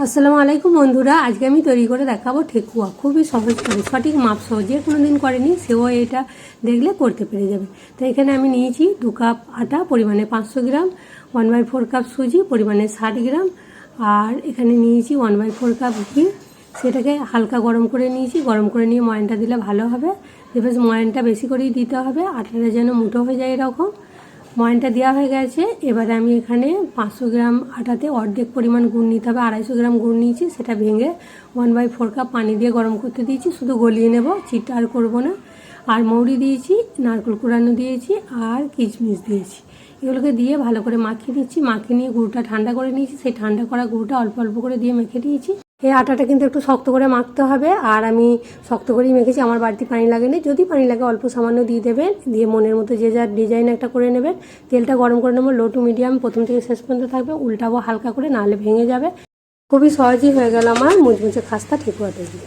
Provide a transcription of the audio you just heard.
আসসালামু আলাইকুম বন্ধুরা, আজকে আমি তৈরি করে দেখাবো ঠেকুয়া। খুবই সহজ করে, সঠিক মাপ সহ, যে কোনো দিন করেনি সেও এটা দেখলে করতে পেরে যাবে। তো এখানে আমি নিয়েছি 2 কাপ আটা পরিমাণে 500 গ্রাম, 1/4 কাপ সুজি পরিমাণে 60 গ্রাম, আর এখানে নিয়েছি 1/4 কাপ ঘি। সেটাকে হালকা গরম করে নিয়েছি। গরম করে নিয়ে ময়ানটা দিলে ভালো হবে। এবার ময়ানটা বেশি করেই দিতে হবে, আটাটা যেন মুঠো হয়ে যায় এরকম। ময়ানটা দেওয়া হয়ে গেছে। এবারে আমি এখানে 500 গ্রাম আটাতে অর্ধেক পরিমাণ গুড় নিতে হবে। 250 গ্রাম গুড় নিয়েছি, সেটা ভেঙে 1/4 কাপ পানি দিয়ে গরম করতে দিয়েছি। শুধু গলিয়ে নেব, চিটা আর করবো না। আর মৌরি দিয়েছি, নারকেল কুড়ানো দিয়েছি, আর কিশমিশ দিয়েছি। এগুলোকে দিয়ে ভালো করে মাখিয়ে নিচ্ছি। মাখিয়ে নিয়ে গুড়টা ঠান্ডা করে নিয়েছি। সেই ঠান্ডা করা গুড়টা অল্প অল্প করে দিয়ে মেখে দিয়েছি। এই আটাটা কিন্তু একটু শক্ত করে মাখতে হবে, আর আমি শক্ত করেই মেখেছি। আমার বাড়তি পানি লাগেনি, যদি পানি লাগে অল্প সামান্য দিয়ে দেবেন। দিয়ে মনের মতো যে যার ডিজাইন একটা করে নেবেন। তেলটা গরম করে নেবো লো টু মিডিয়াম, প্রথম থেকে শেষ পর্যন্ত থাকবে। উল্টাবো হালকা করে, নাহলে ভেঙে যাবে। খুবই সহজেই হয়ে গেল আমার মুচমুচে খাস্তা ঠেকুয়া তৈরি।